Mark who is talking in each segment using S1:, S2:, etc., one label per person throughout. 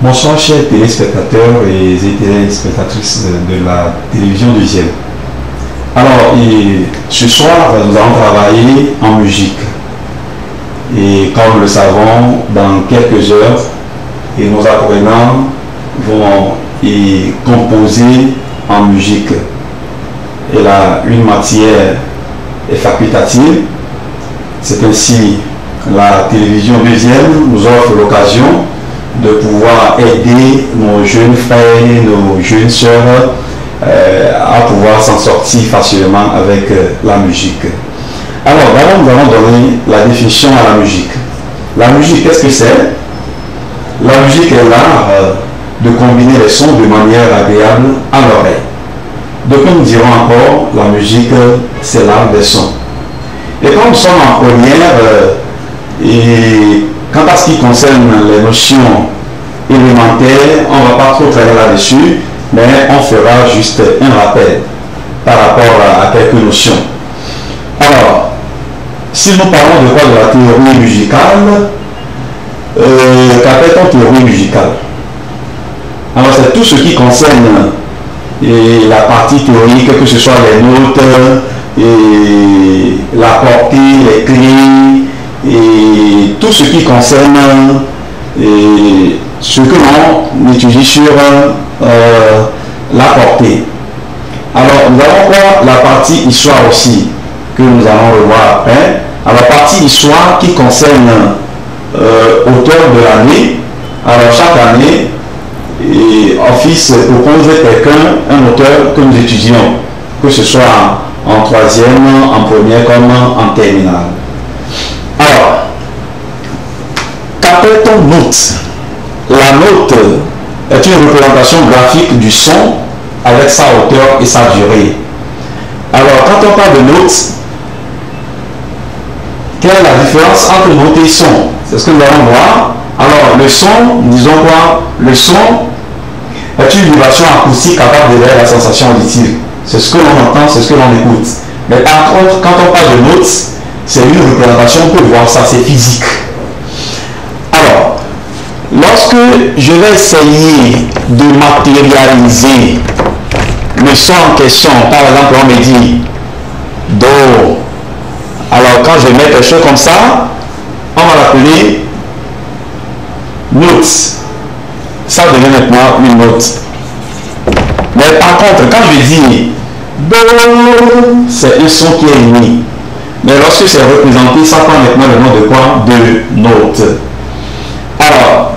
S1: Bonsoir chers téléspectateurs et téléspectatrices de la télévision deuxième. Alors, ce soir, nous allons travailler en musique. Et comme nous le savons, dans quelques heures, nos apprenants vont y composer en musique. Et là, une matière est facultative. C'est ainsi la télévision deuxième nous offre l'occasion de pouvoir aider nos jeunes frères, nos jeunes sœurs à pouvoir s'en sortir facilement avec la musique. Alors, d'abord, nous allons donner la définition à la musique. La musique, qu'est-ce que c'est? La musique est l'art de combiner les sons de manière agréable à l'oreille. Donc, nous dirons encore, la musique, c'est l'art des sons. Et comme nous sommes en première, et quant à ce qui concerne les notions élémentaires, on ne va pas trop travailler là-dessus, mais on fera juste un rappel par rapport à quelques notions. Alors, si nous parlons de quoi? De la théorie musicale, qu'appelle-t-on théorie musicale? Alors, c'est tout ce qui concerne la partie théorique, que ce soit les notes, et la portée, les clés, et tout ce qui concerne ce que l'on étudie sur la portée. Alors, nous avons quoi? La partie histoire aussi, que nous allons revoir après. Alors, la partie histoire qui concerne auteur de l'année. Alors, chaque année, Office propose quelqu'un, un auteur que nous étudions, que ce soit en troisième, en première comme en terminale. Alors, qu'appelle-t-on note? La note est une représentation graphique du son avec sa hauteur et sa durée. Alors, quand on parle de note, quelle est la différence entre note et son? C'est ce que nous allons voir. Alors, le son, disons quoi? Le son est une vibration acoustique capable d'éveiller la sensation auditive. C'est ce que l'on entend, c'est ce que l'on écoute. Mais par contre, quand on parle de notes, c'est une représentation, on peut voir ça, c'est physique. Alors, lorsque je vais essayer de matérialiser le son en question, par exemple, on me dit Do. Alors, quand je mets quelque chose comme ça, on va l'appeler note. Ça devient maintenant une note. Mais par contre, quand je dis Do, c'est un son qui est émis. Mais lorsque c'est représenté, ça prend maintenant le nom de quoi? De note. Alors,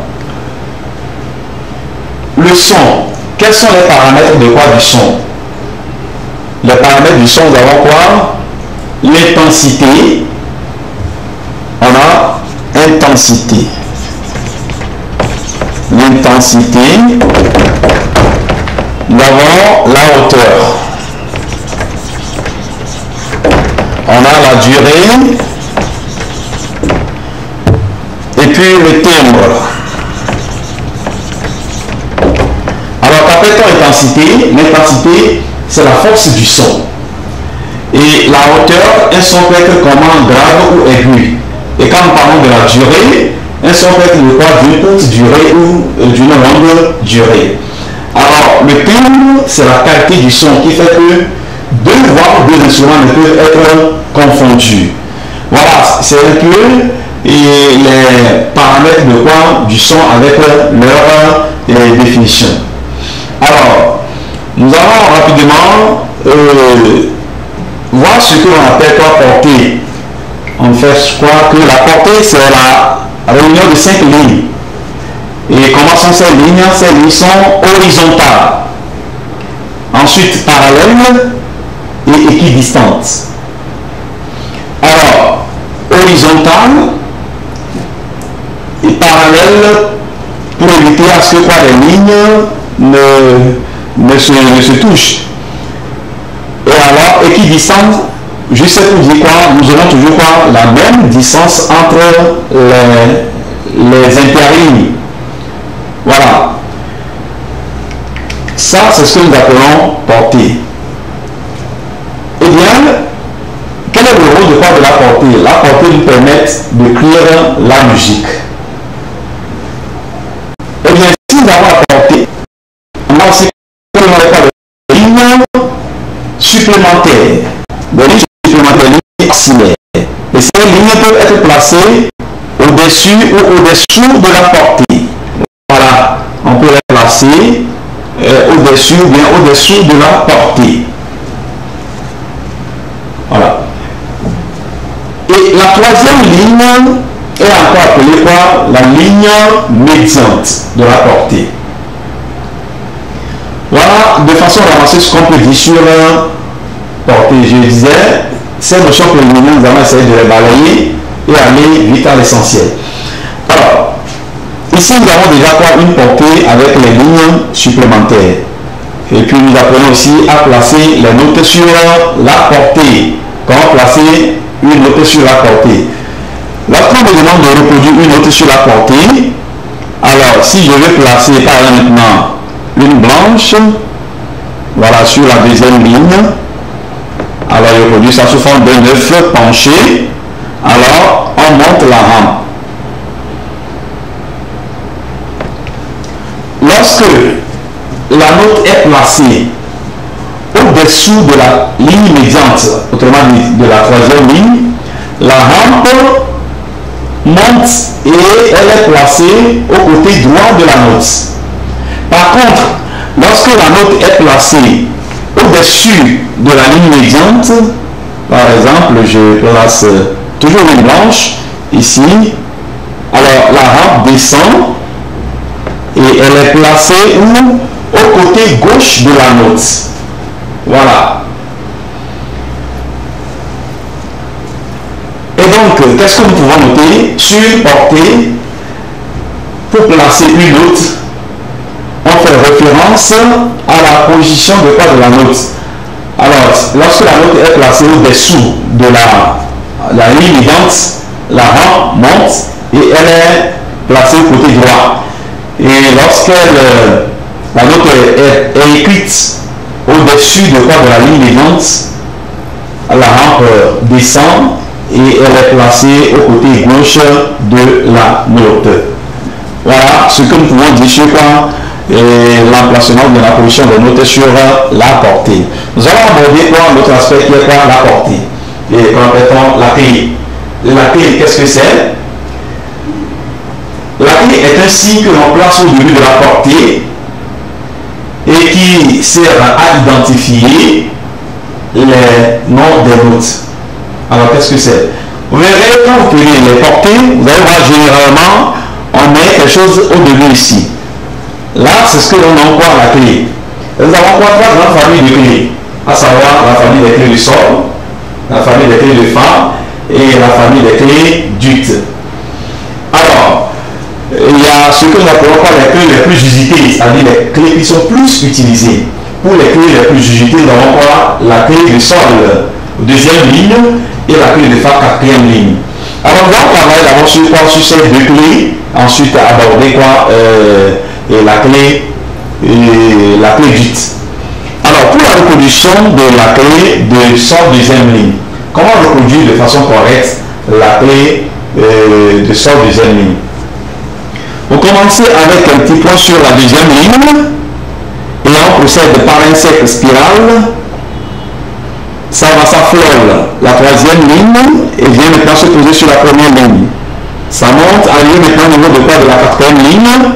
S1: le son. Quels sont les paramètres de quoi? Du son. Les paramètres du son, nous avons quoi? L'intensité. On a intensité. L'intensité. Nous avons la hauteur. On a la durée. Et puis le timbre. Alors, qu'appelle-t-on intensité? L'intensité, c'est la force du son. Et la hauteur, un son peut être comment? Grave ou aigu. Et quand nous parlons de la durée, un son peut être de quoi? D'une courte durée ou d'une longue durée. Alors, le timbre, c'est la qualité du son qui fait que deux voix ou deux instruments ne peuvent être confondus. Voilà, c'est un peu les paramètres de quoi? Du son avec leur définition. Alors, nous allons rapidement voir ce que l'on appelle quoi? Portée. On fait quoi? Que la portée, c'est la réunion de 5 lignes. Et comment sont ces lignes? Ces lignes sont horizontales. Ensuite, parallèles et équidistantes. Alors, horizontale et parallèle pour éviter à ce que quoi, les lignes ne se touchent. Et alors, équidistante, juste pour dire quoi, nous aurons toujours quoi, la même distance entre les interlignes. Voilà. Ça, c'est ce que nous appelons portée. Eh bien, quel est le rôle de quoi de la portée? La portée nous permet d'écrire la musique. Eh bien, si nous peuvent être placés au-dessus ou au-dessous de la portée. Voilà, on peut les placer au-dessus ou bien au-dessous de la portée. Voilà. Et la troisième ligne est encore appelée quoi? La ligne médiante de la portée. Voilà, de façon avancée, ce qu'on peut dire sur portée. Je disais, ces notions préliminaires, nous allons essayer de les balayer et aller vite à l'essentiel. Alors, ici, nous avons déjà quoi? Une portée avec les lignes supplémentaires. Et puis, nous apprenons aussi à placer les notes sur la portée. Comment placer une note sur la portée? Lorsqu'on me demande de reproduire une note sur la portée, alors, si je vais placer, par exemple, maintenant, une blanche, voilà, sur la deuxième ligne, alors je produis ça sous forme de 9 penché, alors on monte la rampe. Lorsque la note est placée au-dessous de la ligne médiante, autrement dit de la troisième ligne, la rampe monte et elle est placée au côté droit de la note. Par contre, lorsque la note est placée au-dessus de la ligne médiante, par exemple, je place toujours une blanche ici, alors la rampe descend et elle est placée où? Au côté gauche de la note. Voilà. Et donc, qu'est-ce que nous pouvons noter? Sur une portée, pour placer une note, on fait référence à la position de quoi de la note. Alors, lorsque la note est placée au-dessous de la ligne médiante, la rampe monte et elle est placée au côté droit. Et lorsque la note est écrite au-dessus de quoi de la ligne médiante, la rampe descend et elle est placée au côté gauche de la note. Voilà ce que nous pouvons dire sur quoi l'emplacement de la position des notes sur la portée. Nous allons aborder quoi l'autre aspect qui est quoi la portée. Et qu'on appelle la clé. La clé, qu'est-ce que c'est? La clé est un signe que l'on place au début de la portée et qui sert à identifier les noms des notes. Alors qu'est-ce que c'est? Vous verrez, quand vous prenez les portées, vous allez voir généralement, on met quelque chose au début ici. Là, c'est ce que l'on emploie à la clé. Nous avons trois grandes familles de clés, à savoir la famille des clés de sol, la famille des clés de fa et la famille des clés d'ut. Alors, il y a ce que nous appelons les clés les plus usitées, c'est-à-dire les clés qui sont plus utilisées. Pour les clés les plus usitées, nous avons quoi? La clé de sol, deuxième ligne, et la clé de fa, quatrième ligne. Alors, on va travailler d'abord sur ces deux clés, ensuite aborder quoi et la clé d'ut. Alors, pour la reproduction de la clé de sol deuxième ligne, comment reproduire de façon correcte la clé de sol deuxième ligne? Vous commencez avec un petit point sur la deuxième ligne et on procède par un cercle spiral. Ça va s'affleure la troisième ligne et vient maintenant se poser sur la première ligne. Ça monte, arrive maintenant au niveau de quoi? De la quatrième ligne.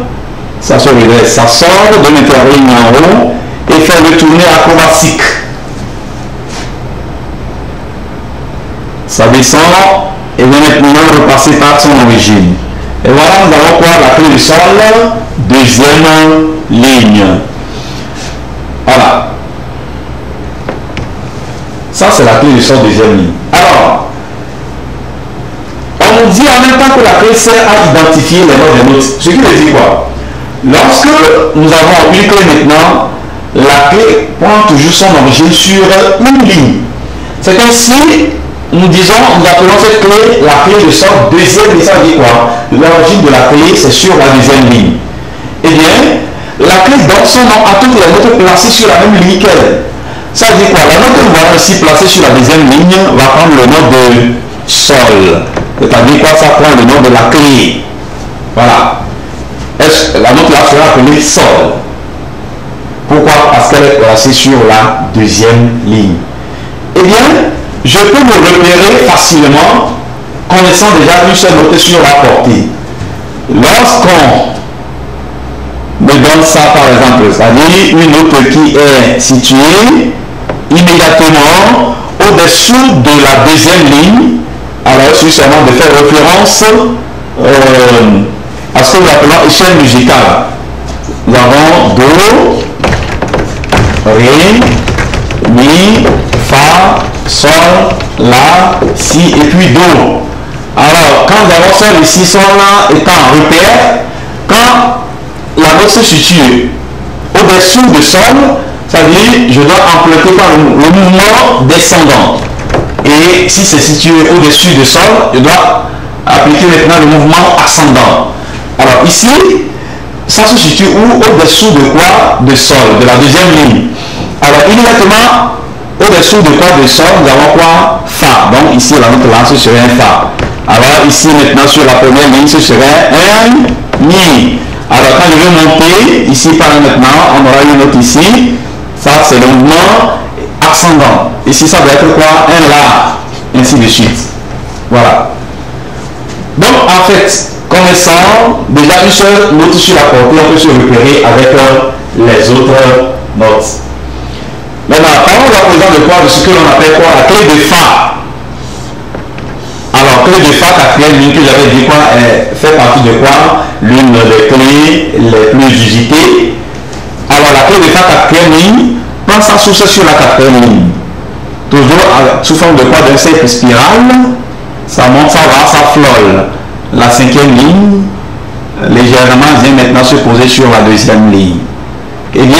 S1: Ça se redresse, ça sort de l'interligne en haut et fait le tourner acrobatique. Ça descend et vient maintenant repasser par son origine. Et voilà, nous avons quoi? La clé du sol, deuxième ligne. Voilà. Ça, c'est la clé du sol, deuxième ligne. Alors, on nous dit en même temps que la clé sert à identifier les notes des notes. Ce qui veut dire quoi? Lorsque nous avons une clé maintenant, la clé prend toujours son origine sur une ligne. C'est comme si nous disons, nous appelons cette clé la clé de sol deuxième ligne. Ça veut dire quoi? L'origine de la clé, c'est sur la deuxième ligne. Eh bien, la clé donne son nom à toutes les notes placées sur la même ligne qu'elle. Ça veut dire quoi? La note que nous voyons ici placée sur la deuxième ligne va prendre le nom de sol. C'est-à-dire quoi? Ça prend le nom de la clé. Voilà. La note là sera appelée sol. Pourquoi? Parce qu'elle est placée sur la deuxième ligne. Eh bien, je peux me repérer facilement connaissant déjà une seule note sur la portée. Lorsqu'on me donne ça par exemple, c'est-à-dire une note qui est située immédiatement au-dessous de la deuxième ligne, alors il suffit seulement de faire référence à ce que nous appelons échelle musicale. Nous avons Do, Ré, Mi, Fa, Sol, La, Si et puis Do. Alors, quand nous avons Sol ici, Sol là étant en repère, quand la note se situe au-dessous de Sol, ça veut dire je dois emprunter par le mouvement descendant. Et si c'est situé au-dessus de Sol, je dois appliquer maintenant le mouvement ascendant. Alors ici, ça se situe où? Au-dessous de quoi? De Sol, de la deuxième ligne. Alors immédiatement, au-dessous de quoi? De Sol, nous avons quoi? Fa. Donc ici, la note là, ce serait un Fa. Alors ici, maintenant, sur la première ligne, ce serait un Mi. Alors quand je vais monter, ici par maintenant, on aura une note ici. Ça, c'est le mouvement ascendant. Ici, ça doit être quoi? Un La. Ainsi de suite. Voilà. Donc, en fait, connaissant déjà une seule note sur la portée, on peut se repérer avec les autres notes. Maintenant, parlons à présent de quoi? De ce que l'on appelle quoi? La clé de Fa. Alors, clé de Fa, quatrième ligne que j'avais dit quoi? Fait partie de quoi? L'une des clés les plus usitées. Alors, la clé de Fa, quatrième ligne, prend sa source sur la quatrième ligne. Toujours sous forme de quoi? D'un cercle spiral. Ça monte, ça va, ça flole. La cinquième ligne, légèrement, vient maintenant se poser sur la deuxième ligne. Eh bien,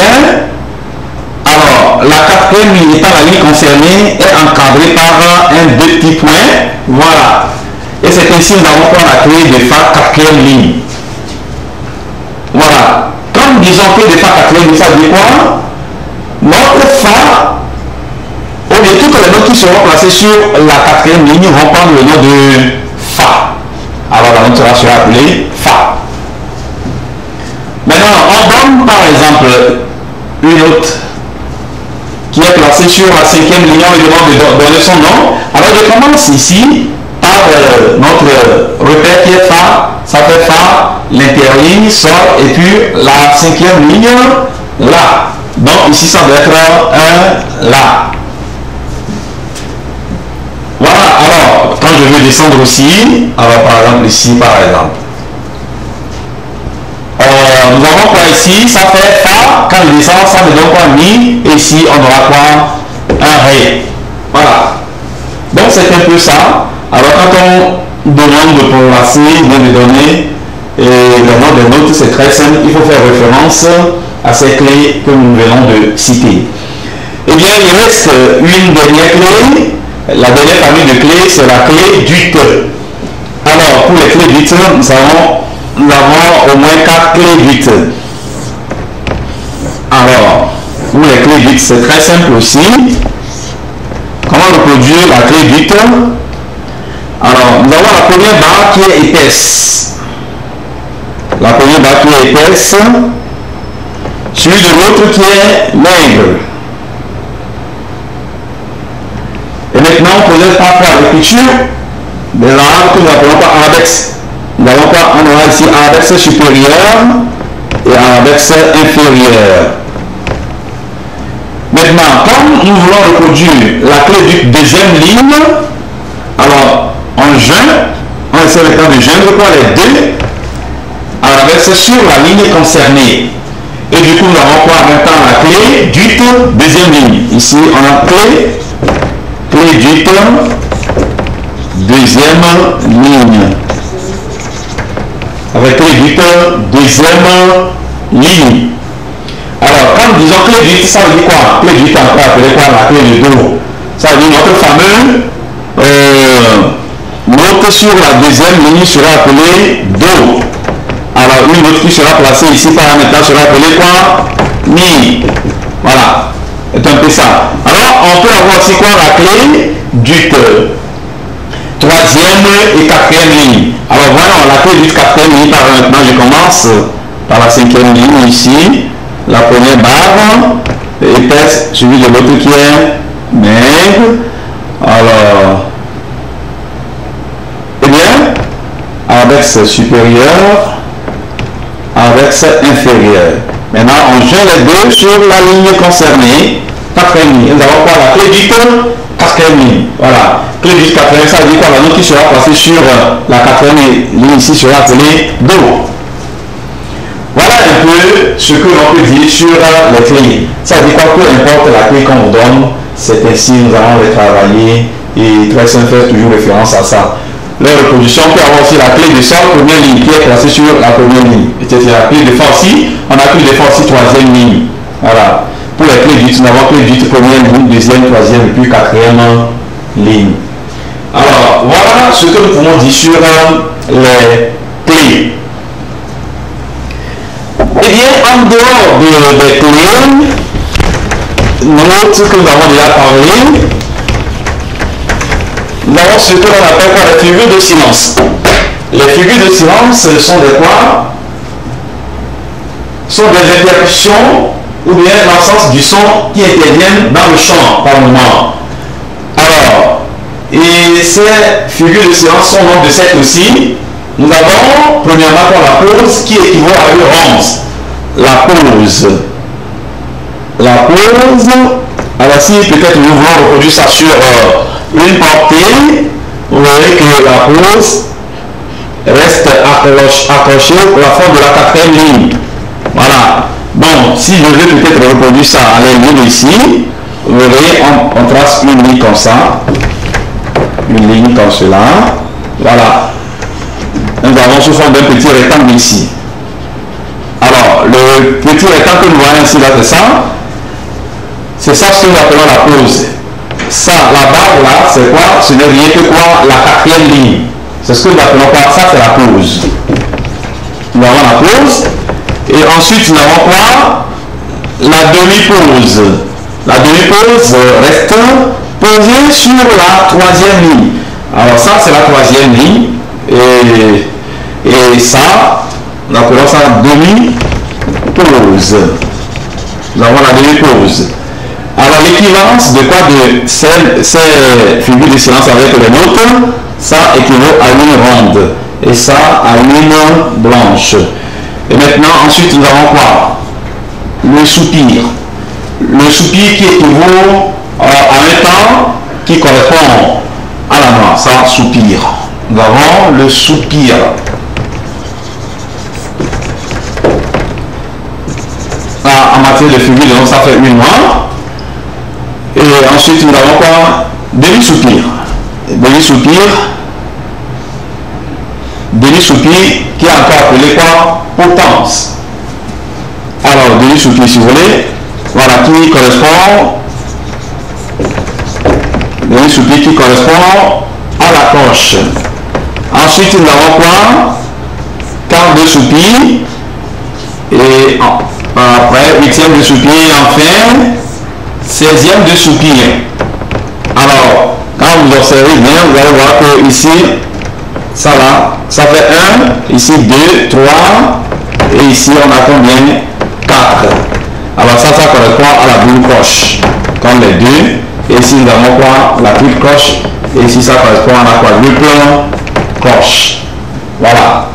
S1: alors, la quatrième ligne étant la ligne concernée est encadrée par deux petits points. Voilà. Et c'est ainsi que nous avons quoi? La clé de Fa, quatrième ligne. Voilà. Quand nous disons clé de Fa, quatrième ligne, ça veut dire quoi? Notre Fa, au lieu de toutes les notes qui seront placées sur la quatrième ligne, vont prendre le nom de Fa. Alors la note sera appelée Fa. Maintenant, on donne par exemple une note qui est placée sur la cinquième ligne, on lui demande de donner son nom. Alors je commence ici par notre repère qui est Fa, ça fait Fa, l'interligne, Sol, et puis la cinquième ligne, La. Donc ici ça doit être un La. Voilà, alors quand je veux descendre aussi, alors par exemple ici par exemple, nous avons quoi ici? Ça fait Fa, quand je descends, ça me donne quoi? Mi, et ici on aura quoi? Un Ré. Voilà. Donc c'est un peu ça. Alors quand on demande de placer, de donner le nom des notes, c'est très simple, il faut faire référence à ces clés que nous venons de citer. Eh bien, il reste une dernière clé. La dernière famille de clés, c'est la clé d'ut. Alors, pour les clés d'ut, nous avons au moins 4 clés d'ut. Alors, pour les clés d'ut, c'est très simple aussi. Comment reproduire la clé d'ut? Alors, nous avons la première barre qui est épaisse. La première barre qui est épaisse, suivi de l'autre qui est maigre. Et maintenant, on procède par l'écriture de l'arbre que nous appelons par arabex. Nous avons quoi? On aura ici arabex supérieur et arabex inférieur. Maintenant, comme nous voulons reproduire la clé du deuxième ligne, alors on joint, on essaie maintenant de joindre quoi? Les deux arabex sur la ligne concernée. Et du coup, nous avons quoi? En même temps la clé du deuxième ligne. Ici, on a clé d'ut, deuxième ligne. Avec clé d'ut, deuxième ligne. Alors, quand nous disons clé d'ut, ça veut dire quoi? Clé d'ut, on peut appeler quoi? La clé de Do. Ça veut dire notre fameux note sur la deuxième ligne sera appelée Do. Alors, une note qui sera placée ici par un état sera appelée quoi? Mi. Voilà. C'est un peu ça. Alors, on peut avoir aussi quoi? La clé d'ut. Troisième et quatrième ligne. Alors, voyons la clé d'ut, quatrième ligne. Par maintenant, je commence par la cinquième ligne ici. La première barre épaisse, suivie de l'autre qui est maigre. Alors, inverse supérieur, inverse inférieur. Maintenant, on joint les deux sur la ligne concernée, quatrième ligne. Nous avons quoi? La clé dite quatrième ligne. Voilà. Clé dite quatrième, ça veut dire quoi? La note qui sera placée sur la quatrième ligne ici sera appelée Do. Voilà un peu ce que l'on peut dire sur les clés. Ça veut dire quoi? Peu importe la clé qu'on vous donne, c'est ainsi nous allons les travailler et très simple faire toujours référence à ça. La reproduction peut avoir aussi la clé de sol, première ligne qui est placée sur la première ligne, etc. La clé de fa aussi, on a clé de fa aussi troisième ligne. Voilà. Pour les clés dites, nous avons clé dite première ligne, deuxième, troisième et puis quatrième ligne. Alors, voilà ce que nous pouvons dire sur les clés. Eh bien, en dehors des clés, ce que nous avons déjà parlé, nous avons ce que l'on appelle quoi? Les figures de silence. Les figures de silence sont des quoi? Sont des interruptions ou bien l'absence du son qui interviennent dans le chant par moment. Alors, et ces figures de silence sont donc de 7 aussi. Nous avons premièrement la pause qui équivaut à une ronde. La pause. La pause. Alors si peut-être nous voulons reproduire ça sur une portée, vous voyez que la pause reste accrochée au plafond de la quatrième ligne. Voilà. Bon, si je veux peut-être reproduire ça à la ligne ici, vous voyez, on trace une ligne comme ça. Une ligne comme cela. Voilà. Nous avons sous forme d'un petit rectangle ici. Alors, le petit rectangle que nous voyons ici, là, c'est ça ce que nous appelons la pause. Ça, la barre là, c'est quoi? Ce n'est rien que quoi? La quatrième ligne. C'est ce que nous appelons quoi? Ça, c'est la pause. Nous avons la pause. Et ensuite, nous avons quoi? La demi-pause. La demi-pause reste posée sur la troisième ligne. Alors ça, c'est la troisième ligne. Et ça, nous appelons ça demi-pause. Nous avons la demi-pause. Alors l'équivalence de quoi? De ces figures de silence avec les notes, ça équivaut à une ronde. Et ça à une blanche. Et maintenant, ensuite, nous avons quoi? Le soupir. Le soupir qui équivaut à un temps qui correspond à la noix. Ça, soupir. Nous avons le soupir. En matière de figure, donc ça fait une noix. Et ensuite, nous avons quoi? Demi-soupir. Demi-soupir. Demi-soupir qui est encore appelé quoi? Potence. Alors, demi-soupir si vous voulez. Voilà, qui correspond. Demi-soupir qui correspond à la coche. Ensuite, nous avons quoi? Quart de soupir. Et après, huitième de soupir. Et enfin, 16e de soupir. Alors, quand vous observez bien, vous allez voir que ici, ça va, ça fait 1, ici 2, 3, et ici on a combien? 4. Alors ça correspond à la double croche, comme les deux. Et ici nous avons quoi? La triple croche. Et ici ça correspond à la quadruple croche. Voilà.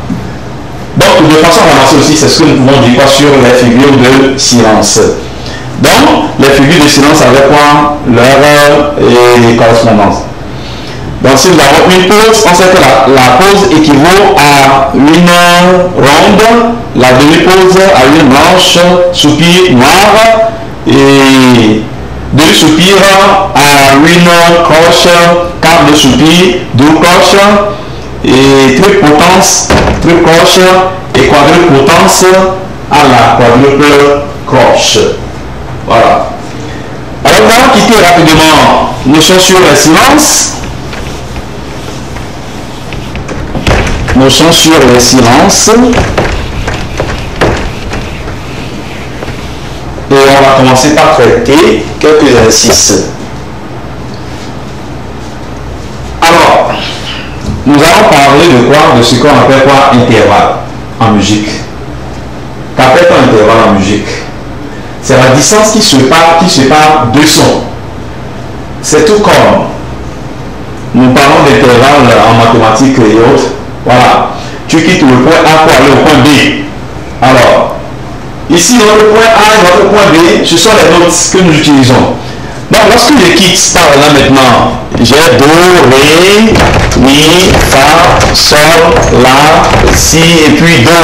S1: Donc de façon avancée aussi, c'est ce que nous pouvons dire quoi sur les figures de silence. Donc les figures de silence avec quoi? Leur correspondance. Donc si nous avons une pause, on sait que la pause équivaut à une ronde, la demi-pause à une blanche, soupir noir, et demi-soupir à une croche, quart de soupir, deux croches, et triple potence, triple croche, et quadruple potence à la quadruple croche. Voilà. Alors nous allons quitter rapidement notion sur le silence. Notion sur les silences. Et on va commencer par traiter quelques exercices. Alors, nous allons parler de quoi? De ce qu'on appelle quoi? Intervalle en musique. Qu'appelle-t-on intervalle en musique? C'est la distance qui sépare deux sons. C'est tout comme nous parlons d'intervalle en mathématiques et autres. Voilà. tu quittes le point A pour aller au point B. Alors, ici, notre point A et notre point B, ce sont les notes que nous utilisons. Donc, lorsque je quitte, par exemple, maintenant, j'ai Do, Ré, Mi, Fa, Sol, La, Si et puis Do.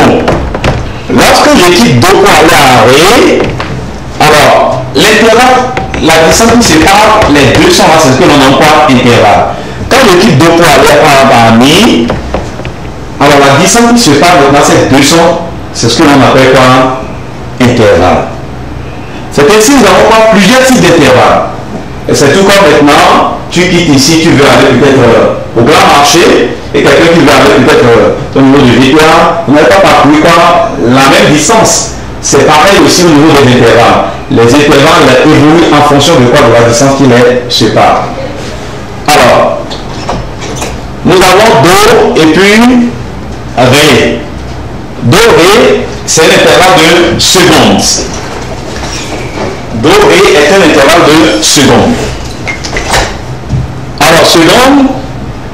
S1: Lorsque je quitte Do pour aller à Ré, alors, l'intervalle, la distance qui sépare les deux sons, c'est ce que l'on emploie intervalle. Quand je quitte Do pour aller à Mi, alors la distance qui sépare maintenant ces deux sons, c'est ce que l'on appelle quoi? Intervalle. C'est ainsi que nous avons plusieurs types d'intervalles. Et c'est tout comme maintenant, tu quittes ici, tu veux aller peut-être au grand marché, et quelqu'un qui veut aller peut-être au niveau du victoire, vous n'avez pas parcouru la même distance. C'est pareil aussi au niveau des intervalles. Les intervalles évoluent en fonction de quoi? De la distance qui les sépare. Alors, nous avons Do et puis Ré. Do, Ré, c'est un intervalle de secondes. Do, Ré est un intervalle de secondes. Alors, seconde,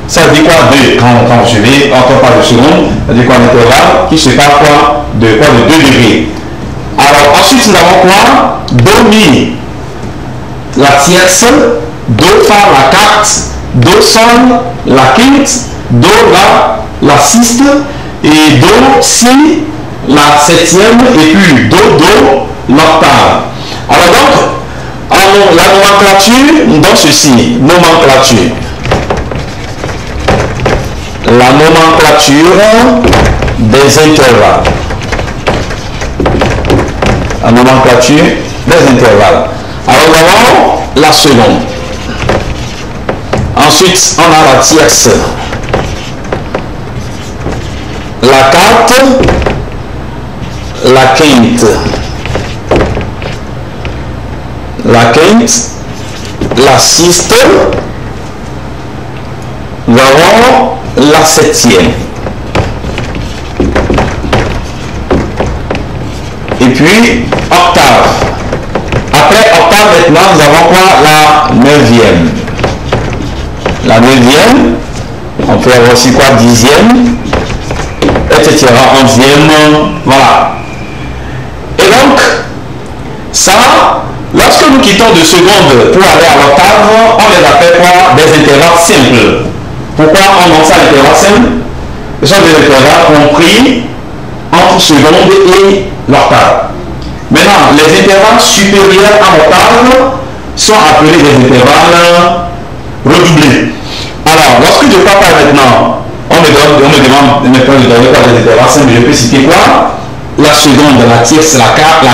S1: ça dit quoi? Quand je vais, quand on parle de seconde, ça dit quoi? Un intervalle qui sépare quoi? De 2 degrés. Alors, ensuite, nous avons quoi? Do, Mi, la tierce, Do, Fa, la quarte, Do, Sol, la quinte, Do, La sixte, et Do, Si, la septième, et puis Do, l'octave. Alors donc, la nomenclature dans ceci, nomenclature. La nomenclature des intervalles. La nomenclature des intervalles. Alors nous avons la seconde. Ensuite, on a la tierce. La quarte, la quinte, la sixte, nous avons la septième. Et puis, octave. Après octave, maintenant, nous avons quoi? La neuvième. La neuvième, on peut avoir aussi quoi? Dixième, etc. Onzième, voilà. Et donc, ça, lorsque nous quittons de seconde pour aller à l'octave, on les appelle quoi? Des intervalles simples. Pourquoi on nomme ça intervalle simple? Ce sont des intervalles compris entre seconde et l'octave. Maintenant, les intervalles supérieurs à l'octave sont appelés des intervalles redoublés. Alors, lorsque je parle maintenant, on me demande maintenant de donner quoi des intervalles simples, je peux citer quoi? La seconde, la tierce, la quarte,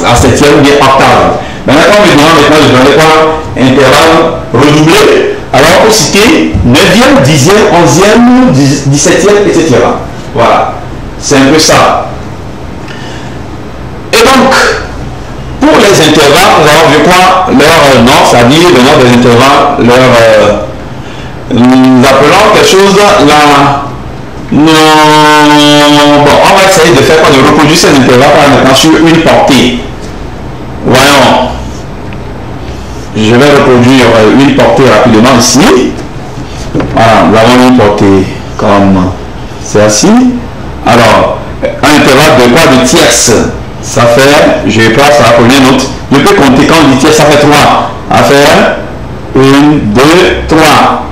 S1: la septième, bien octave. Maintenant, on me demande maintenant de donner quoi? Intervalle redoublé. Alors, on peut citer 9e, 10e, 11e, 17e, etc. Voilà. C'est un peu ça. Et donc, pour les intervalles, nous avons vu quoi? Leur nom, c'est-à-dire le nom des intervalles, nous appelons quelque chose là. Bon, on va essayer de faire quoi? De reproduire ces intervalles par maintenant sur une portée. Voyons. Je vais reproduire une portée rapidement ici. Voilà, nous avons une portée comme celle-ci. Alors, un intervalle de quoi? De tierce. Ça fait, je passe à la première note. Je peux compter quand on dit tierce, ça fait 3. À faire 1, 2, 3.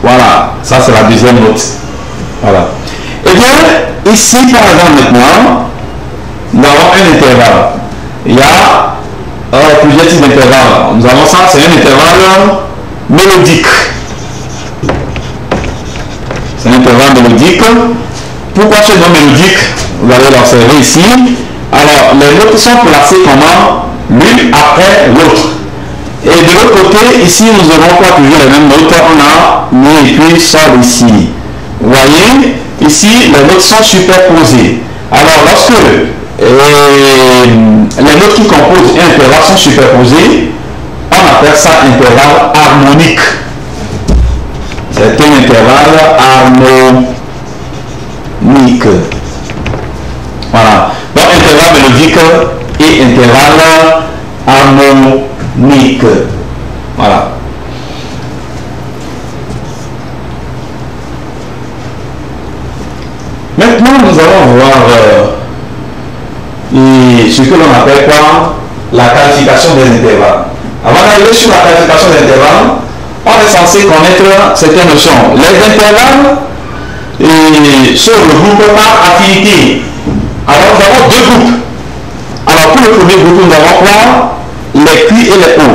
S1: Voilà, ça c'est la deuxième note. Voilà. Et bien, ici par exemple maintenant, nous avons un intervalle. Il y a plusieurs types d'intervalles. Nous avons ça, c'est un intervalle mélodique. C'est un intervalle mélodique. Pourquoi ce nom mélodique? Vous allez l'observer ici. Alors, les notes sont placées comment? L'une après l'autre. Et de l'autre côté, ici, nous aurons pas toujours les mêmes notes. On a Mi et puis Sol ici. Vous voyez, ici, les notes sont superposées. Alors, lorsque les notes qui composent un intervalle sont superposées, on appelle ça intervalle harmonique. C'est un intervalle harmonique. Voilà. Donc, intervalle mélodique et intervalle harmonique. Voilà. Maintenant, nous allons voir ce que l'on appelle quoi? La qualification des intervalles. Avant d'arriver sur la qualification des intervalles, on est censé connaître certaines notions. Les intervalles se regroupent par affinité. Alors, nous avons deux groupes. Alors, pour le premier groupe, nous avons quoi? Les Q et les O.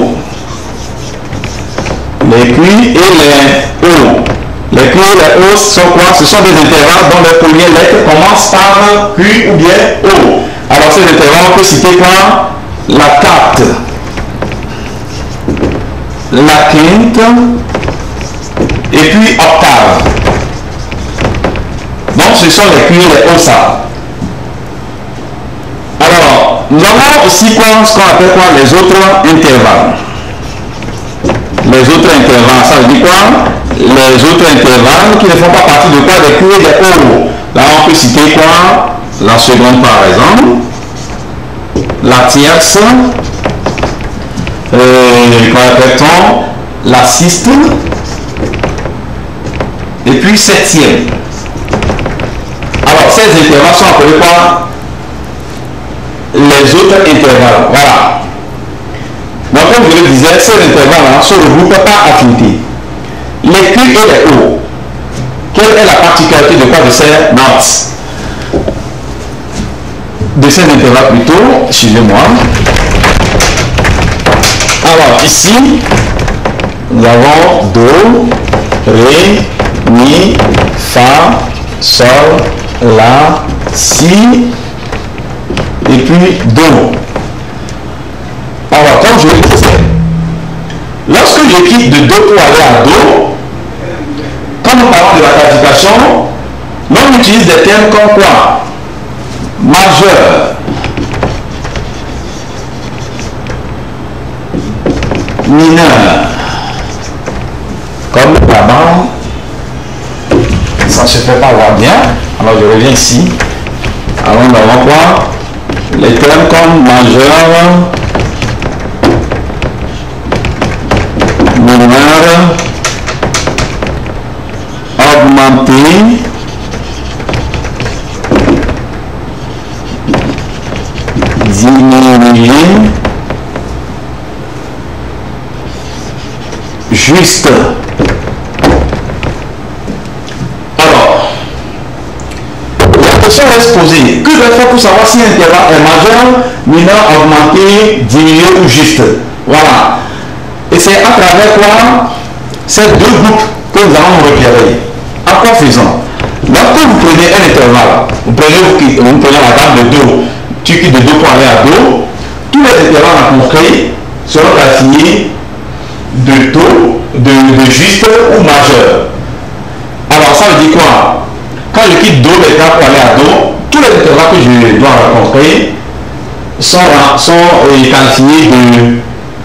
S1: Les Q et les O. Les Q et les O sont quoi? Ce sont des intervalles dont les premières lettres commencent par Q ou bien O. Alors, ces intervalles, on peut citer quoi? La quarte, la quinte et puis octave. Donc, ce sont les Q et les O, ça. Alors, nous avons aussi quoi, ce qu'on appelle quoi, les autres intervalles. Les autres intervalles, ça veut dire quoi? Les autres intervalles qui ne font pas partie de quoi? Des Q et des O. Là, on peut citer quoi? La seconde, par exemple. La tierce. Qu'on appelle-t-on? La sixte. Et puis septième. Alors, ces intervalles sont appelés quoi? Les autres intervalles. Voilà. Donc, comme je le disais, ces intervalles se regroupent par affinité. Les Q et les O. Quelle est la particularité de quoi de ces notes? De ces intervalles plutôt, excusez-moi. Alors, ici, nous avons Do, Ré, Mi, Fa, Sol, La, Si, et puis Do. Alors, comme je le disais, lorsque je quitte de Do pour aller à Do, quand nous parlons de la qualification, l'on utilise des termes comme quoi? Majeur, mineur, comme là-bas, ça ne se fait pas voir bien. Alors je reviens ici. Alors nous avons quoi? Les termes comme majeur, mineur, augmenté, diminué, juste. Alors, la question reste posée. Que doit faire pour savoir si l'intervalle est majeur, mineur, augmenté, diminué ou juste? Voilà. Et c'est à travers quoi? Ces deux groupes que nous allons repérer. En quoi faisant? Lorsque vous prenez un intervalle, vous prenez la gamme de Do, tu quittes de Do pour aller à Do, tous les intervalles rencontrés seront qualifiés de Do, de juste ou majeur. Alors ça veut dire quoi? Quand je quitte Do maintenant pour aller à Do, tous les intervalles que je dois rencontrer sont qualifiés de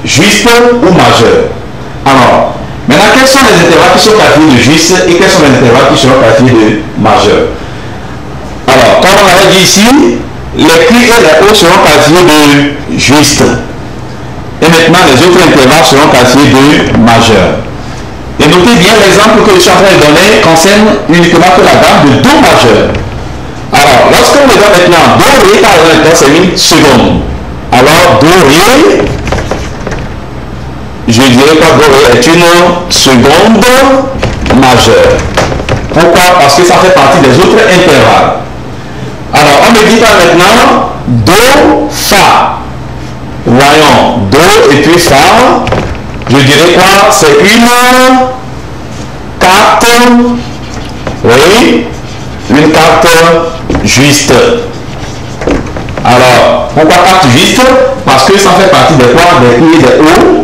S1: juste ou majeur. Alors, maintenant, quels sont les intervalles qui sont qualifiés de juste et quels sont les intervalles qui seront qualifiés de majeur? Alors, comme on avait dit ici, les Q et les O seront qualifiés de juste. Et maintenant, les autres intervalles seront qualifiés de majeur. Et notez bien, l'exemple que je suis en train de donner concerne uniquement que la gamme de Do majeur. Alors, lorsqu'on regarde maintenant Do Ré, par exemple, c'est une seconde. Alors, Do Ré, je dirais que Do Ré est une seconde majeure. Pourquoi? Parce que ça fait partie des autres intervalles. Alors, on me dit pas maintenant Do, Fa. Voyons, Do et puis Fa. Je dirais quoi? C'est une carte, oui, une carte juste. Alors, pourquoi carte juste? Parce que ça fait partie des quoi? Des I et des O.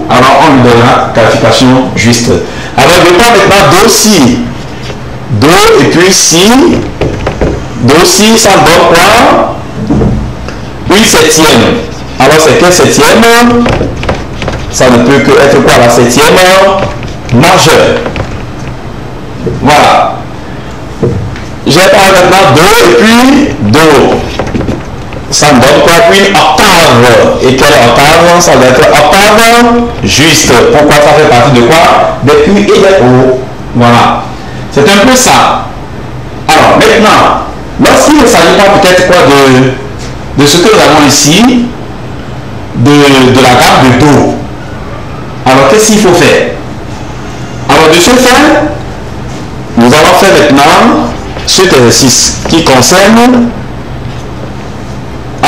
S1: Alors, on lui donnera qualification juste. Alors, je prends maintenant Do, Si. Do et puis Si. Do, Si, ça donne quoi? Une septième. Alors, c'est quelle septième? Ça ne peut que être quoi? La septième majeure. Voilà. J'ai parlé maintenant Do et puis Do. Ça me donne quoi? Une octave. Et quelle octave? Ça doit être octave juste. Pourquoi? Ça fait partie de quoi? Des Q et des O. Voilà. C'est un peu ça. Alors maintenant pas peut-être quoi de ce que nous avons ici, de la gamme de Do. Alors qu'est-ce qu'il faut faire? Alors de ce fait, nous allons faire maintenant cet exercice qui concerne à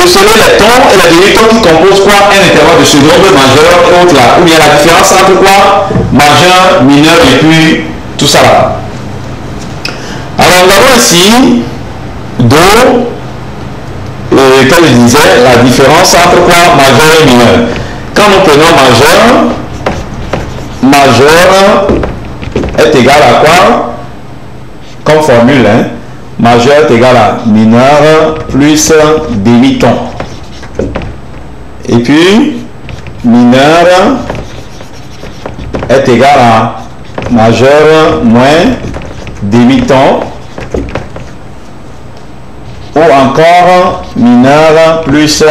S1: déceler les tons et les demi-tons qui composent quoi? Un intervalle de seconde majeur et autre là. Ou bien la différence entre quoi? Majeur, mineur et puis tout ça là. Alors nous avons ici Do, comme je disais, la différence entre quoi? Majeur et mineur. Quand nous prenons majeur est égal à quoi? Comme formule, hein? Majeur est égal à mineur plus demi-ton. Et puis, mineur est égal à majeur moins demi-ton. Ou encore mineur plus 1.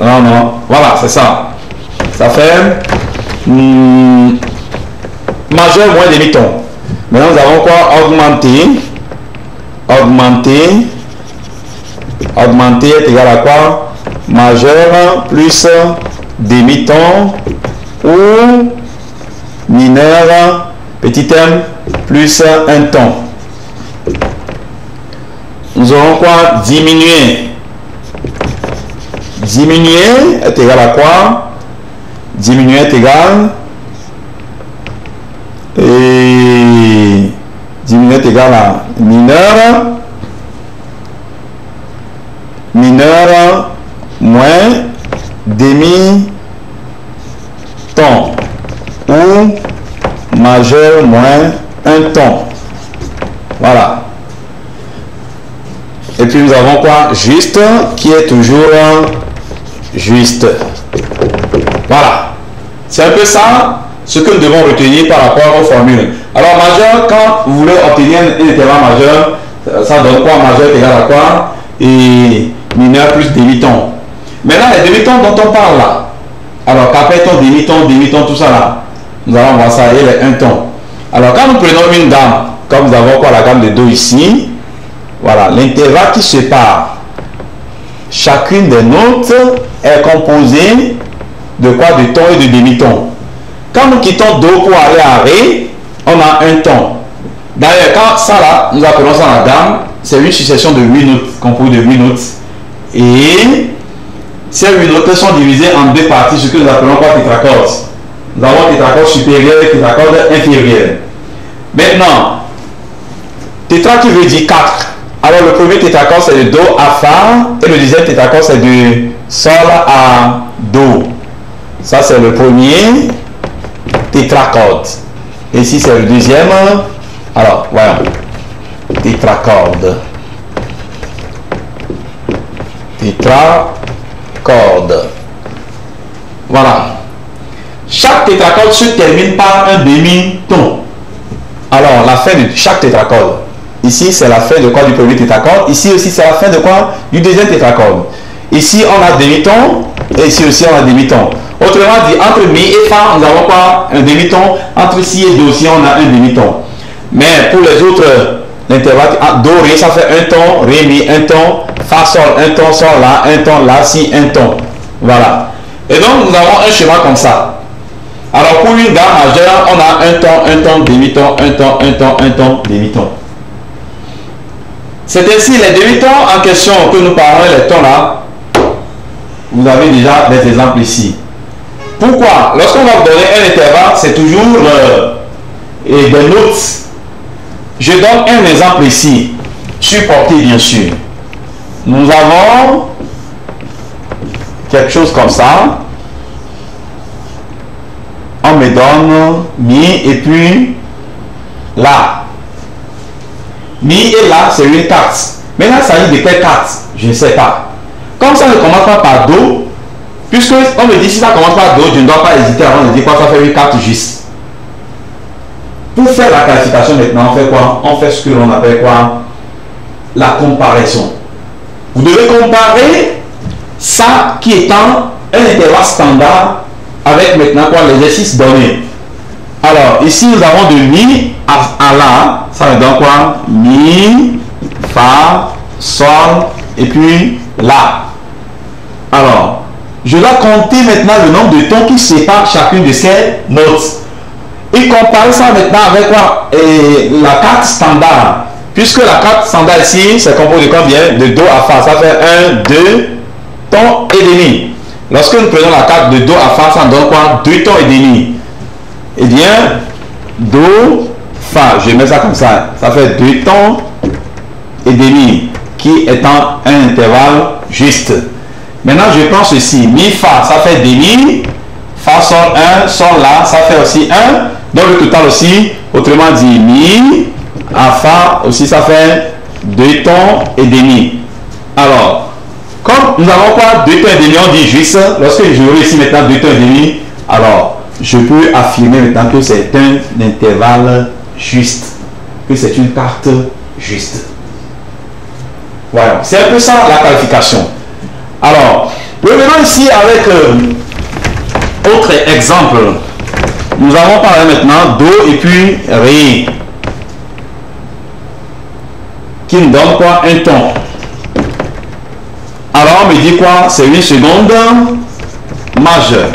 S1: Non, voilà, c'est ça. Ça fait majeur moins demi-ton. Maintenant, nous avons quoi? Augmenter est égal à quoi? Majeur plus demi-ton ou mineur, petit m, plus un ton. Nous aurons quoi? Diminuer. Diminuer est égal à quoi? Diminuer est égal à mineur moins demi-ton ou majeur moins un ton. Voilà. Et puis nous avons quoi? Juste, qui est toujours juste. Voilà. C'est un peu ça ce que nous devons retenir par rapport aux formules. Alors majeur, quand vous voulez obtenir un intervalle majeur, ça donne quoi? Majeur est égal à quoi? Et mineur plus demi-ton. Maintenant, les demi-tons dont on parle là. Alors, qu'appelle-t-on demi-ton, tout ça là? Nous allons voir ça, et les un ton. Alors, quand nous prenons une gamme, comme nous avons quoi? La gamme de Do ici. Voilà, l'intervalle qui sépare chacune des notes est composé de quoi? De ton et de demi-ton. Quand nous quittons Do pour aller à Ré, on a un ton. D'ailleurs, quand ça là, nous appelons ça la gamme, c'est une succession de 8 notes, composée de 8 notes. Et ces 8 notes sont divisées en deux parties, ce que nous appelons quoi? Tétracordes. Nous avons tétracorde supérieur et tétracorde inférieur. Maintenant, tétra qui veut dire 4. Alors le premier tétracorde c'est de Do à Fa et le deuxième tétracorde c'est de Sol à Do. Ça c'est le premier tétracorde. Et ici c'est le deuxième. Alors voyons. Tétracorde. Tétracorde. Voilà. Chaque tétracorde se termine par un demi-ton. Alors la fin de chaque tétracorde. Ici, c'est la fin de quoi? Du premier tétracorde. Ici aussi, c'est la fin de quoi? Du deuxième tétracorde. Ici, on a demi-ton. Et ici aussi, on a demi-ton. Autrement dit, entre Mi et Fa, nous avons quoi? Un demi-ton. Entre Si et Do aussi, on a un demi-ton. Mais pour les autres intervalles, Do, Ré, ça fait un ton. Ré, Mi, un ton. Fa, Sol, un ton. Sol, La, un ton. La, Si, un ton. Voilà. Et donc, nous avons un schéma comme ça. Alors, pour une gamme majeure, on a un ton, demi-ton, un ton, demi-ton. C'est ainsi les demi-tons en question que nous parlons, les tons là. Vous avez déjà des exemples ici. Pourquoi? Lorsqu'on va vous donner un intervalle, c'est toujours des notes. Je donne un exemple ici, supporté bien sûr. Nous avons quelque chose comme ça. On me donne Mi et puis La. Mi et La, c'est une 4. Maintenant, ça s'agit de quelle 4? Je ne sais pas. Comme ça ne commence pas par Do, puisque on me dit si ça commence par Do, je ne dois pas hésiter avant de dire quoi, ça fait une 4 juste. Pour faire la qualification maintenant, on fait quoi? On fait ce que l'on appelle quoi? La comparaison. Vous devez comparer ça qui étant un intervalle standard avec maintenant quoi? L'exercice donné. Alors, ici, nous avons de mi à la. Ça veut dire quoi? Mi, fa, sol, et puis la. Alors, je dois compter maintenant le nombre de tons qui séparent chacune de ces notes. Et comparer ça maintenant avec quoi? La carte standard. Puisque la carte standard ici, c'est composé de combien? De do à fa. Ça fait 1, 2 tons et demi. Lorsque nous prenons la carte de do à fa, ça donne quoi? 2 tons et demi. Eh bien, do, fa, je mets ça comme ça. Ça fait 2 tons et demi, qui étant un intervalle juste. Maintenant, je prends ceci. Mi, fa, ça fait demi. Fa, sol, 1, sol, la, ça fait aussi 1. Donc, le total aussi, autrement dit, mi, à fa, aussi, ça fait 2 tons et demi. Alors, comme nous avons quoi? 2 tons et demi, on dit juste. Lorsque je vais ici maintenant 2 tons et demi, alors, je peux affirmer maintenant que c'est un intervalle juste, que c'est une carte juste. Voilà, c'est un peu ça la qualification. Alors, revenons ici avec autre exemple. Nous allons parler maintenant do et puis ré, qui nous donne quoi? Un ton. Alors, on me dit quoi? C'est une seconde majeure.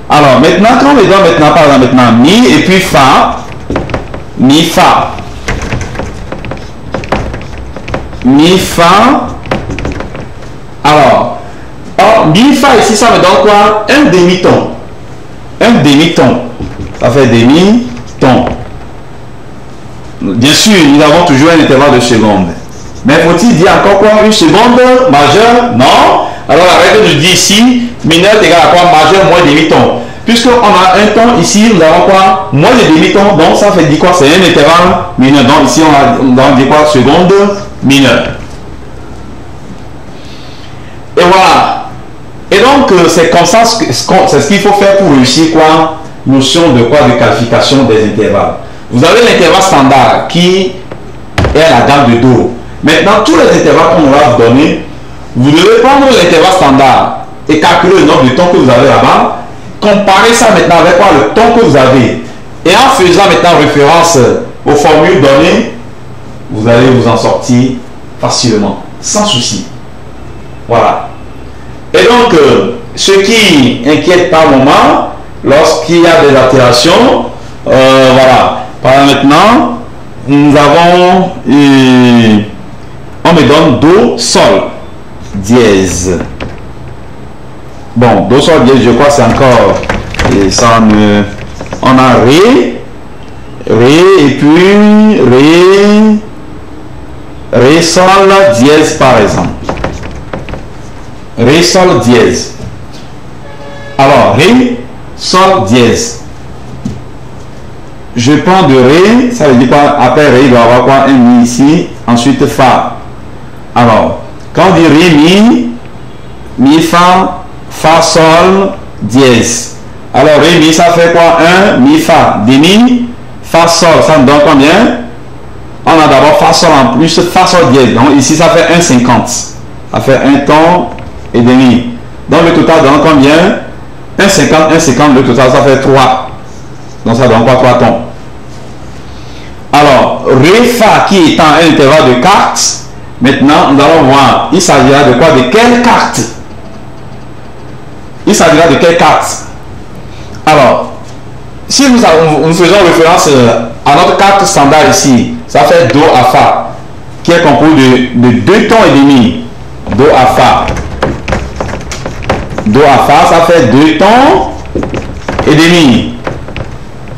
S1: Alors, maintenant, quand on me donne maintenant, par exemple, maintenant, mi et puis fa, mi, fa. Mi, fa. Alors, mi, fa ici, ça me donne quoi? Un demi-ton. Un demi-ton. Ça fait demi-ton. Bien sûr, nous avons toujours un intervalle de seconde. Mais faut-il dire encore quoi? Une seconde majeure? Non. Alors, la règle nous dit ici, mineur est égal à quoi? Majeur moins demi-ton. Puisqu'on a un ton ici, nous avons quoi? Moins de demi-ton. Donc, ça fait dire quoi? C'est un intervalle mineur. Donc, ici, on a dit quoi? Seconde mineure. Et voilà. Et donc, c'est comme ça, c'est ce qu'il faut faire pour réussir quoi? Notion de quoi? De qualification des intervalles. Vous avez l'intervalle standard qui est à la gamme de do. Maintenant, tous les intervalles qu'on va vous donner, vous devez prendre l'intervalle standard et calculer le nombre de tons que vous avez là-bas. Comparer ça maintenant avec quoi? Le ton que vous avez. Et en faisant maintenant référence aux formules données, vous allez vous en sortir facilement, sans souci. Voilà. Et donc, ce qui inquiète par moment, lorsqu'il y a des altérations, voilà. Par maintenant, nous avons, on me donne do, sol, dièse. Bon, do, sol, dièse, je crois que c'est encore, et ça me, on a ré, et puis ré, sol, dièse par exemple. Ré, sol, dièse. Alors, ré, sol, dièse. Je prends de ré, ça veut dire quoi? Après ré, il doit y avoir quoi? Un mi ici, ensuite fa. Alors, quand on dit ré, mi, fa, sol, dièse. Alors, ré, mi, ça fait quoi? 1, mi, fa. Demi, fa, sol, ça me donne combien? On a d'abord fa, sol en plus, fa, sol, dièse. Donc, ici, ça fait 1,50. Ça fait 1 ton et demi. Donc, le total donne combien? 1,50, le total, ça fait 3. Donc, ça donne quoi? 3 tons. Alors, ré, fa, qui étant un intervalle de cartes, maintenant, nous allons voir, il s'agira de quoi? De quelle carte? Il s'agira de quelle carte? Alors, si nous faisons référence à notre carte standard ici, ça fait do à fa, qui est composé de 2 tons et demi. Do à fa. Do à fa, ça fait 2 tons et demi.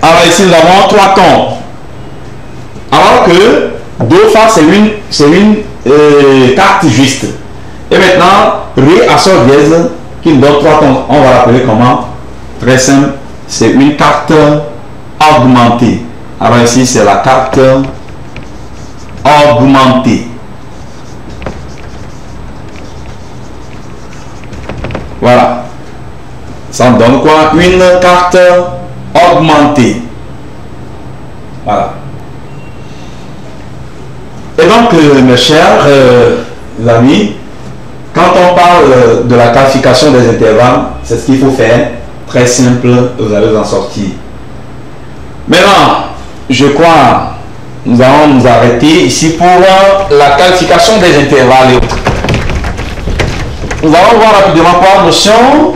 S1: Alors ici, nous avons 3 tons. Alors que do, fa, c'est une carte juste. Et maintenant, ré à sol dièse, qui nous donne 3 tons. On va l'appeler comment? Très simple. C'est une carte augmentée. Alors ici, c'est la carte augmentée. Voilà. Ça me donne quoi? Une carte augmentée. Voilà. Et donc, mes chers amis, quand on parle de la qualification des intervalles, c'est ce qu'il faut faire. Très simple, vous allez vous en sortir. Maintenant, je crois, nous allons nous arrêter ici pour la qualification des intervalles et autres. Nous allons voir rapidement quoi, notion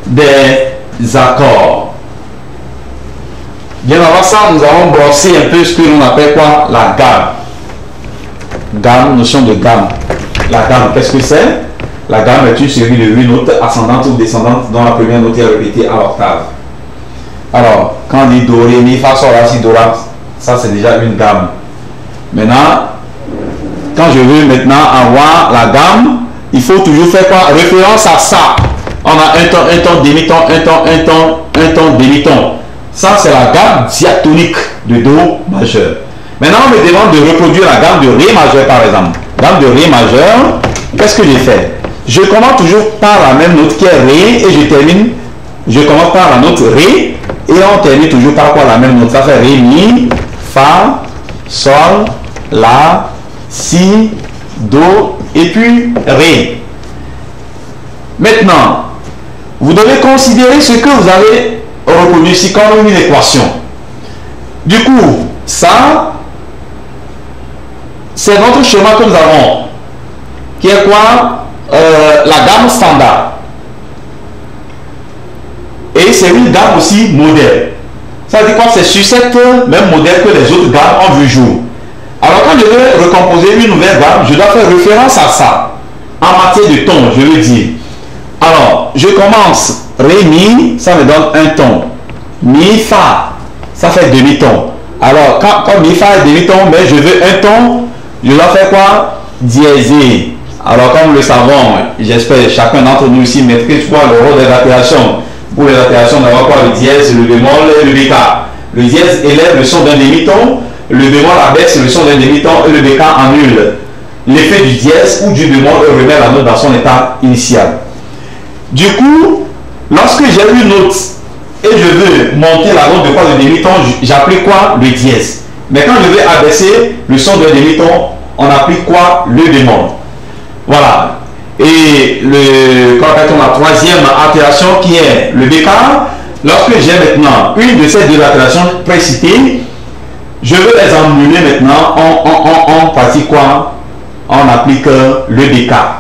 S1: des accords. Bien avant ça, nous allons brosser un peu ce que l'on appelle quoi, la gamme. Gamme, notion de gamme. La gamme, qu'est-ce que c'est? La gamme est une série de 8 notes ascendantes ou descendantes dont la première note est répétée à l'octave. Alors, quand on dit do, ré, mi, fa, sol, la, si, do, la, ça c'est déjà une gamme. Maintenant, quand je veux maintenant avoir la gamme, il faut toujours faire quoi? Référence à ça. On a un ton, demi-ton, un ton, demi-ton. Ça c'est la gamme diatonique de do majeur. Maintenant, on me demande de reproduire la gamme de ré majeur par exemple. Gamme de ré majeur, qu'est-ce que j'ai fait? Je commence toujours par la même note qui est ré et je termine. Je commence par la note ré et on termine toujours par quoi? La même note. Ça fait ré, mi, fa, sol, la, si, do et puis ré. Maintenant, vous devez considérer ce que vous avez reconnu ici comme une équation. Du coup, ça, c'est notre schéma que nous avons, qui est quoi? La gamme standard. Et c'est une gamme aussi modèle. Ça veut dire quoi? C'est sur cette même modèle que les autres gammes ont vu jour. Alors quand je veux recomposer une nouvelle gamme, je dois faire référence à ça. En matière de ton, je veux dire. Alors, je commence ré, mi, ça me donne un ton. Mi, fa, ça fait demi-ton. Alors, quand mi, fa est demi-ton, mais je veux un ton, je dois faire quoi? Diésé. Alors, comme nous le savons, j'espère que chacun d'entre nous ici maîtrise quoi le rôle des altérations. Pour les altérations, on va quoi? Le dièse, le bémol et le béca. Le dièse élève le son d'un demi-ton, le bémol abaisse le son d'un demi-ton et le béca annule l'effet du dièse ou du bémol et remet la note dans son état initial. Du coup, lorsque j'ai une note et je veux monter la note de quoi? De demi-ton, j'applique quoi? Le dièse. Mais quand je veux abaisser le son d'un demi-ton, on applique quoi? Le bémol. Voilà. Et la troisième altération qui est le béca, lorsque j'ai maintenant une de ces deux altérations précitées, je veux les annuler maintenant, on pratique quoi? On applique le béca.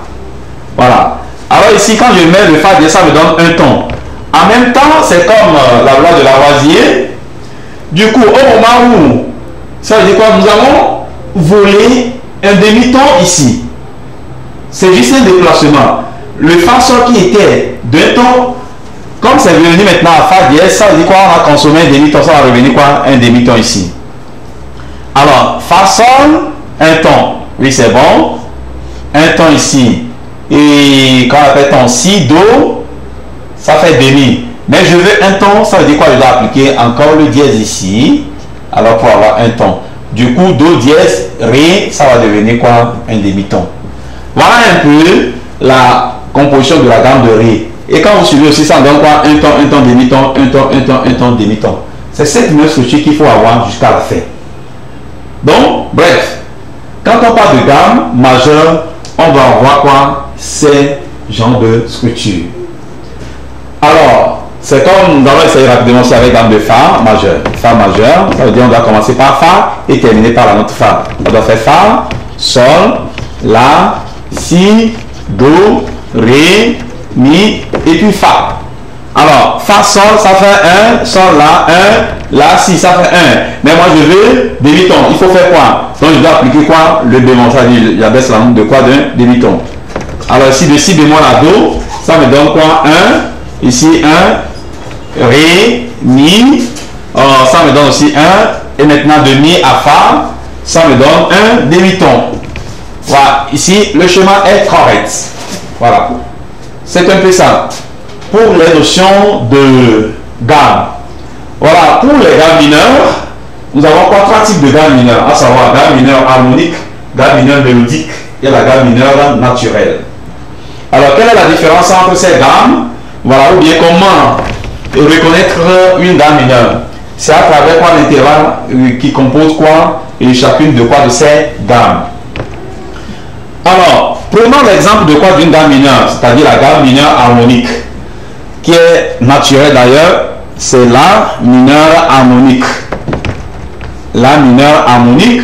S1: Voilà. Alors ici, quand je mets le fa dièse, ça me donne un ton. En même temps, c'est comme la loi de Lavoisier. Du coup, au moment où, ça veut dire quoi? Nous avons volé un demi-ton ici. C'est juste un déplacement. Le fa sol qui était d'un ton, comme c'est revenu maintenant à fa dièse, ça veut dire quoi? On a consommé un demi-ton, ça va revenir quoi? Un demi-ton ici. Alors, fa sol, un ton. Oui, c'est bon. Un ton ici. Et quand on appelle ton si, do, ça fait demi. Mais je veux un ton, ça veut dire quoi? Je dois appliquer encore le dièse ici. Alors, pour avoir un ton. Du coup, do dièse, ré, ça va devenir quoi? Un demi-ton. Voilà un peu la composition de la gamme de ré. Et quand vous suivez aussi, ça donne quoi? Un ton, demi-ton, un ton, demi-ton. C'est cette même structure qu'il faut avoir jusqu'à la fin. Donc, bref, quand on parle de gamme majeure, on va avoir quoi? Ces genres de structure. Alors, c'est comme nous allons essayer rapidement aussi avec gamme de fa majeur. Fa majeur, ça veut dire on doit commencer par fa et terminer par la note fa. On doit faire fa, sol, la, si, do, ré, mi et puis fa. Alors, fa, sol, ça fait 1, sol, la, si, ça fait 1. Mais moi, je veux demi-ton. Il faut faire quoi? Donc, je dois appliquer quoi? Le bémol. Ça veut dire, j'abaisse la note de quoi? D'un demi-ton. Alors, ici, de si bémol à do, ça me donne quoi? 1. Ici, 1. Ré, mi. Alors, ça me donne aussi 1. Et maintenant, de mi à fa, ça me donne un demi-ton. Voilà. Ici, le schéma est correct. Voilà. C'est un peu ça. Pour les notions de gamme. Voilà, pour les gammes mineures, nous avons quoi? 3 types de gammes mineures, à savoir gamme mineure harmonique, gamme mineure mélodique et la gamme mineure naturelle. Alors, quelle est la différence entre ces gammes? Voilà, ou bien comment reconnaître une gamme mineure? C'est à travers quoi l'intervalle qui compose quoi et chacune de quoi de ces gammes. Alors, prenons l'exemple de quoi d'une gamme mineure, c'est-à-dire la gamme mineure harmonique, qui est naturelle d'ailleurs, c'est la mineure harmonique. La mineur harmonique,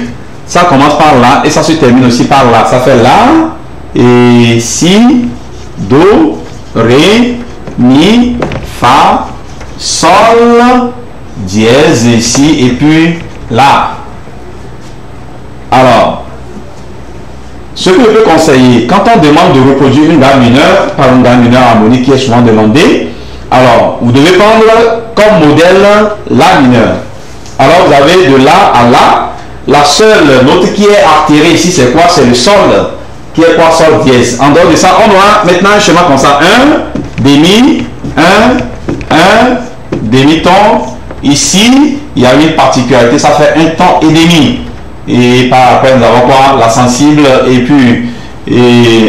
S1: ça commence par La et ça se termine aussi par La. Ça fait La et Si, Do, Ré, Mi, Fa, Sol, dièse et Si et puis La. Alors, ce que je peux conseiller, quand on demande de reproduire une gamme mineure par une gamme mineure harmonique qui est souvent demandée, alors vous devez prendre comme modèle La mineur. Alors vous avez de La à La. La seule note qui est artérée ici, c'est quoi? C'est le Sol, qui est quoi? Sol dièse. En dehors de ça, on aura maintenant un schéma comme ça. Un, demi, un, demi-ton. Ici, il y a une particularité, ça fait un ton et demi. Et par après, nous avons quoi? La sensible. Et puis,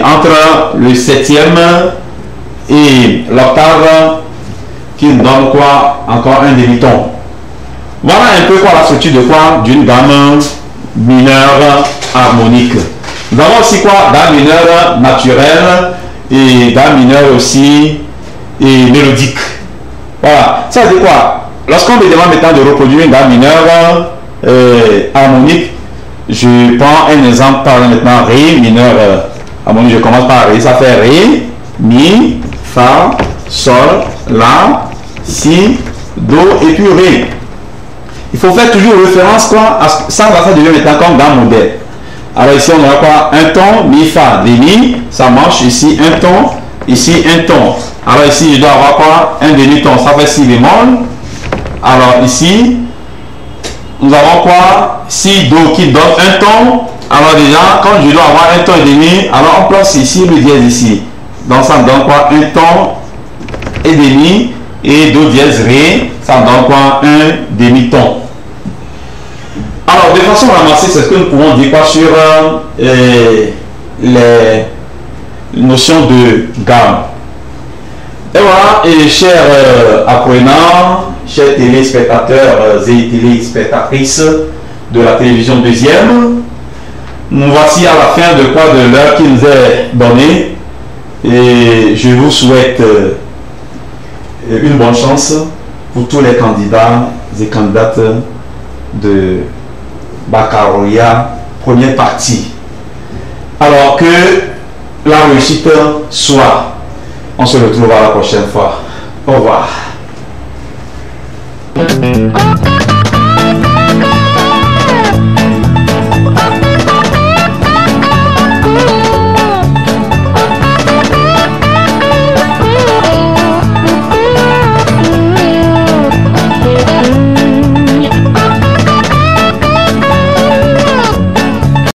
S1: entre le septième et l'octave, qui nous donne quoi? Encore un demi-ton. Voilà un peu quoi la structure de quoi? D'une gamme mineure harmonique. Nous avons aussi quoi? Gamme mineure naturelle et gamme mineure aussi et mélodique. Voilà. Ça veut dire quoi? Lorsqu'on me demande maintenant de reproduire une gamme mineure harmonique, je prends un exemple par maintenant Ré mineur harmonique. Je commence par Ré. Ça fait Ré, Mi, Fa, Sol, La, Si, Do et puis Ré. Il faut faire toujours référence quoi à ça, ça devient maintenant comme gamme modèle. Alors ici on aura quoi? Un ton, Mi, Fa, Ré, Mi, ça marche. Ici un ton, ici un ton. Alors ici je dois avoir quoi? Un demi-ton, ça fait Si bémol. Alors ici nous avons quoi? Si, Do qui donne un ton. Alors déjà quand je dois avoir un ton et demi, alors on place ici le dièse ici. Donc ça me donne quoi? Un ton et demi. Et Do dièse Ré, ça donne quoi? Un demi-ton. Alors, de façon ramassée, c'est ce que nous pouvons dire quoi sur les notions de gamme. Et voilà, et chers apprenants, chers téléspectateurs et téléspectatrices de la télévision deuxième, nous voici à la fin de quoi de l'heure qui nous est donnée. Et je vous souhaite une bonne chance pour tous les candidats et candidates de baccalauréat première partie. Alors que la réussite soit. On se retrouve à la prochaine fois. Au revoir.